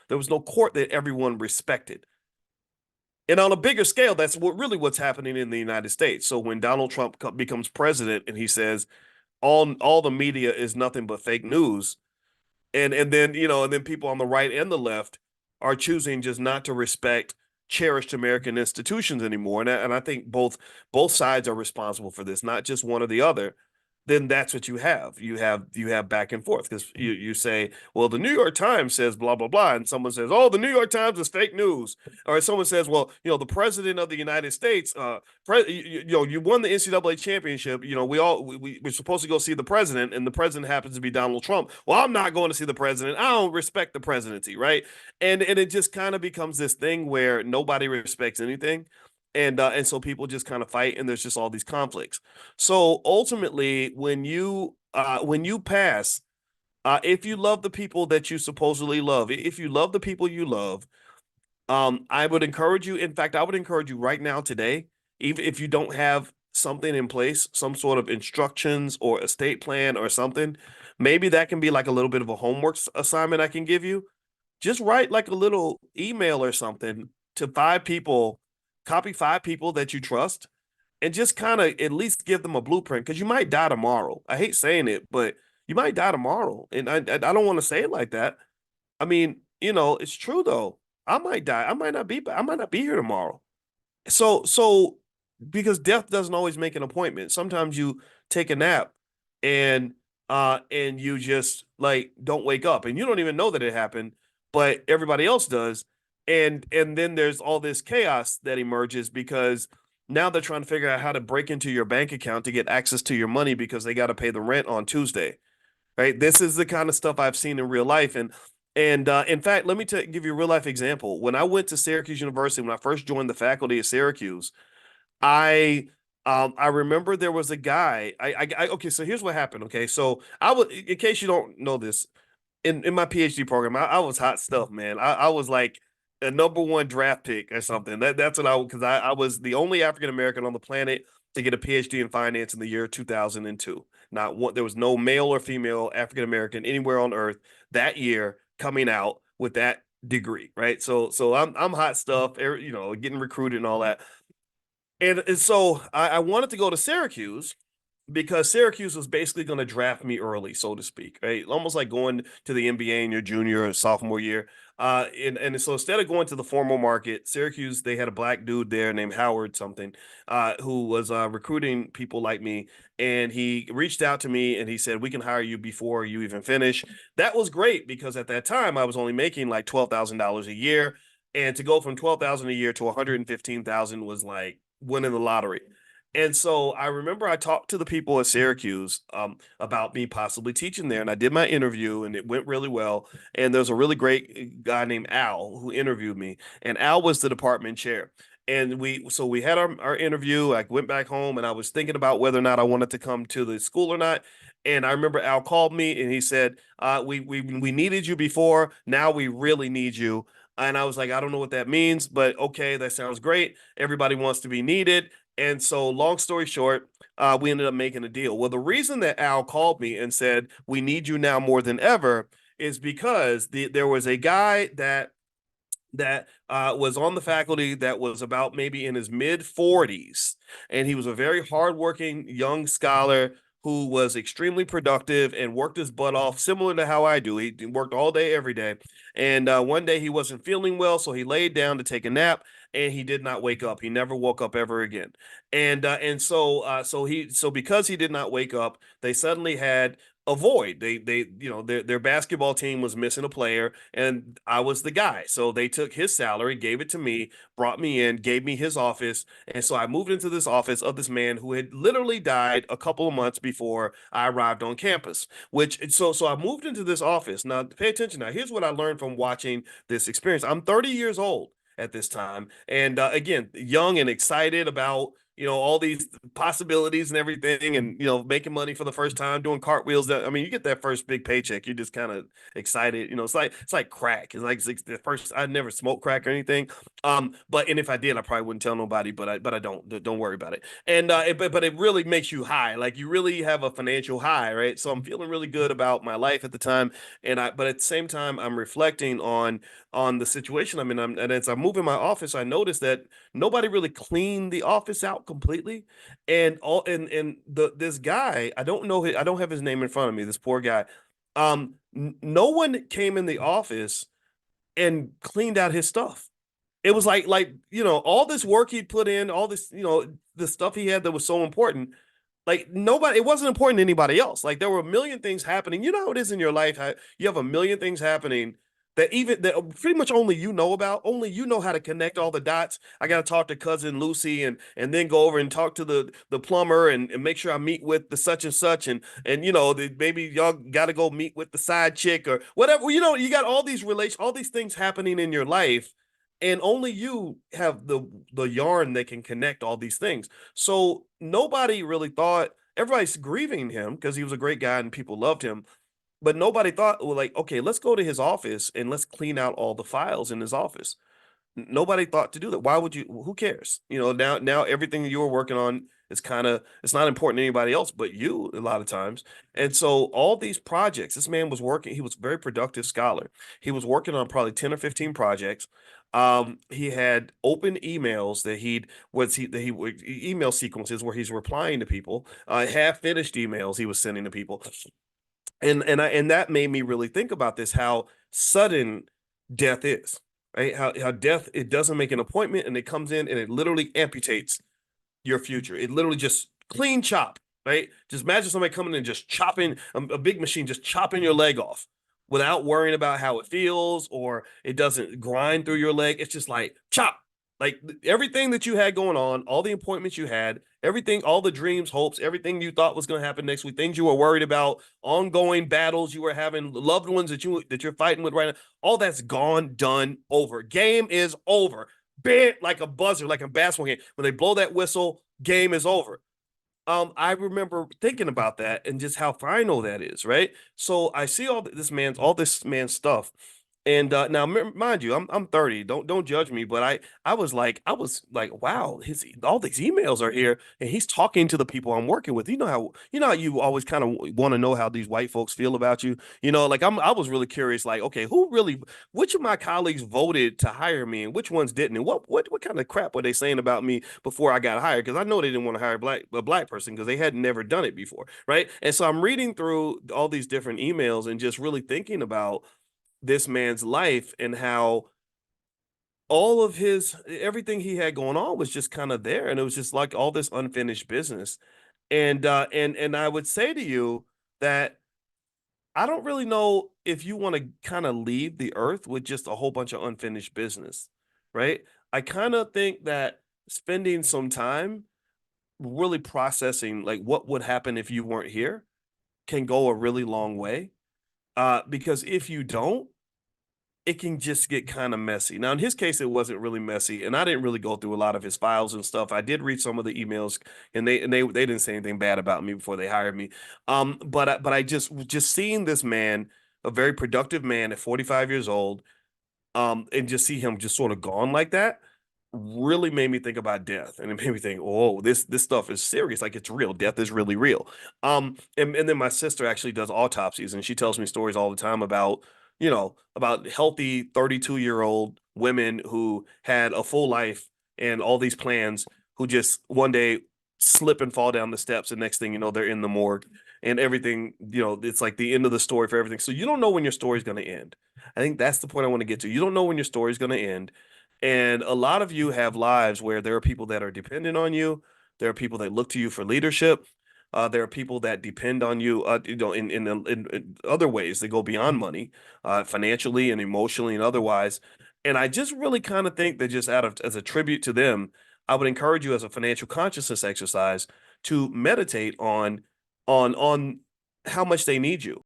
There was no court that everyone respected. And on a bigger scale, that's what's happening in the United States. So when Donald Trump becomes president and he says all the media is nothing but fake news, and then and then people on the right and the left are choosing just not to respect cherished American institutions anymore, and I think both sides are responsible for this, not just one or the other. Then that's what you have back and forth, because you say, well, the New York Times says blah blah blah, and someone says, oh, the New York Times is fake news, or someone says, well, the president of the United States, you won the NCAA championship, we're supposed to go see the president, and the president happens to be Donald Trump. Well, I'm not going to see the president. I don't respect the presidency, right? And it just kind of becomes this thing where nobody respects anything, and so people just kind of fight, and there's just all these conflicts. So ultimately, when you pass, if you love the people that you supposedly love, if you love the people you love, I would encourage you. In fact, I would encourage you right now today, even if you don't have something in place, some sort of instructions or estate plan or something, maybe that can be like a little bit of a homework assignment I can give you. Just write like a little email or something to 5 people, copy 5 people that you trust, and just kind of at least give them a blueprint, because you might die tomorrow. I hate saying it, but you might die tomorrow, and I don't want to say it like that. I mean, it's true though. I might die. I might not be here tomorrow. So because death doesn't always make an appointment. Sometimes you take a nap, and you just like don't wake up, and you don't even know that it happened, but everybody else does. And then there's all this chaos that emerges, because now they're trying to figure out how to break into your bank account to get access to your money, because they got to pay the rent on Tuesday. Right? This is the kind of stuff I've seen in real life. And in fact, let me give you a real life example. When I went to Syracuse University, when I first joined the faculty at Syracuse, I remember there was a guy. Okay, so here's what happened. Okay, so I was, in case you don't know this, in my PhD program, I was hot stuff, man. I was like a number one draft pick or something. That's what because I was the only African American on the planet to get a PhD in finance in the year 2002. Not one, there was no male or female African American anywhere on earth that year coming out with that degree, right? So I'm hot stuff, getting recruited and all that. And so I wanted to go to Syracuse, because Syracuse was basically going to draft me early, so to speak, right? Almost like going to the NBA in your junior or sophomore year. And so instead of going to the formal market, Syracuse, they had a black dude there named Howard something, who was recruiting people like me. And he reached out to me and he said, we can hire you before you even finish. That was great, because at that time I was only making like $12,000 a year. And to go from 12,000 a year to 115,000 was like winning the lottery. And so I remember I talked to the people at Syracuse about me possibly teaching there, and I did my interview, and it went really well. And there's a really great guy named Al who interviewed me, and Al was the department chair. And we had our interview. I went back home, and I was thinking about whether or not I wanted to come to the school or not. And I remember Al called me, and he said, "We needed you before. Now we really need you." And I was like, I don't know what that means, but okay, that sounds great. Everybody wants to be needed. And so, long story short, we ended up making a deal. Well, the reason that Al called me and said, we need you now more than ever, is because there was a guy that was on the faculty that was about maybe in his mid 40s. And he was a very hardworking young scholar who was extremely productive and worked his butt off, similar to how I do. He worked all day, every day. And one day he wasn't feeling well, so he laid down to take a nap, and he did not wake up. He never woke up ever again. And so because he did not wake up, they suddenly had a void. Their basketball team was missing a player, and I was the guy. So they took his salary, gave it to me, brought me in, gave me his office, and so I moved into this office of this man who had literally died a couple of months before I arrived on campus. So I moved into this office. Now pay attention. Now here's what I learned from watching this experience. I'm 30 years old at this time, and again, young and excited about all these possibilities and everything, and making money for the first time, doing cartwheels. That I mean, you get that first big paycheck, you're just kind of excited. It's like crack. It's the first. I never smoked crack or anything. But and if I did, I probably wouldn't tell nobody. But I don't. Don't worry about it. And but it really makes you high. Like you really have a financial high, right? So I'm feeling really good about my life at the time, but at the same time, I'm reflecting on the situation I'm in. And as I move in my office, I noticed that nobody really cleaned the office out completely, and all and this guy, I don't know, I don't have his name in front of me. This poor guy. No one came in the office and cleaned out his stuff. It was like all this work he put in, all this the stuff he had that was so important. Like nobody, it wasn't important to anybody else. Like there were a million things happening. You know how it is in your life. How you have a million things happening that pretty much only you know about. Only you know how to connect all the dots. I got to talk to cousin Lucy and then go over and talk to the plumber and make sure I meet with the such and such and maybe y'all got to go meet with the side chick or whatever. You got all these things happening in your life, and only you have the yarn that can connect all these things. So nobody really thought, everybody's grieving him because he was a great guy and people loved him, but nobody thought, well, like, okay, let's go to his office and let's clean out all the files in his office. Nobody thought to do that. Why would you? Who cares? Now everything that you were working on is it's not important to anybody else but you a lot of times. And so all these projects, this man was working, he was a very productive scholar. He was working on probably 10 or 15 projects. He had open emails that he would email sequences where he's replying to people, half finished emails he was sending to people. And that made me really think about this, how sudden death is, right? How death, it doesn't make an appointment, and it comes in and it literally amputates your future. It literally just clean chop, right? Just imagine somebody coming in and just chopping a big machine, just chopping your leg off without worrying about how it feels, or it doesn't grind through your leg. It's just like chop. Like everything that you had going on, all the appointments you had, everything, all the dreams, hopes, everything you thought was going to happen next week, things you were worried about, ongoing battles you were having, loved ones that you're fighting with right now, all that's gone, done, over. Game is over. Bit like a buzzer, like a basketball game. When they blow that whistle, game is over. I remember thinking about that and just how final that is, right? So I see all this man's stuff, and now mind you, I'm 30. Don't judge me, but I was like, wow, his all these emails are here, and he's talking to the people I'm working with. You know how you always kind of want to know how these white folks feel about you. Like I was really curious, like, okay, which of my colleagues voted to hire me, and which ones didn't, and what kind of crap were they saying about me before I got hired? Because I know they didn't want to hire a black person because they had never done it before, right? And so I'm reading through all these different emails and just really thinking about this man's life and how all of his everything he had going on was just kind of there, and it was just like all this unfinished business. And I would say to you that I don't really know if you want to kind of leave the earth with just a whole bunch of unfinished business, right? I kind of think that spending some time really processing like what would happen if you weren't here can go a really long way. Because if you don't, it can just get kind of messy. Now, in his case, it wasn't really messy, and I didn't really go through a lot of his files and stuff. I did read some of the emails, and they didn't say anything bad about me before they hired me. But I just seeing this man, a very productive man at 45 years old, and just see him just sort of gone like that, really made me think about death, and it made me think, oh, this stuff is serious. Like it's real. Death is really real. And then my sister actually does autopsies, and she tells me stories all the time about healthy 32-year-old women who had a full life and all these plans, who just one day slip and fall down the steps, and next thing you know, they're in the morgue, and everything, it's like the end of the story for everything. So you don't know when your story's going to end. I think that's the point I want to get to. You don't know when your story's going to end. And a lot of you have lives where there are people that are dependent on you. There are people that look to you for leadership. There are people that depend on you, in other ways that go beyond money, financially and emotionally and otherwise. And I just really kind of think that just as a tribute to them, I would encourage you as a financial consciousness exercise to meditate on how much they need you.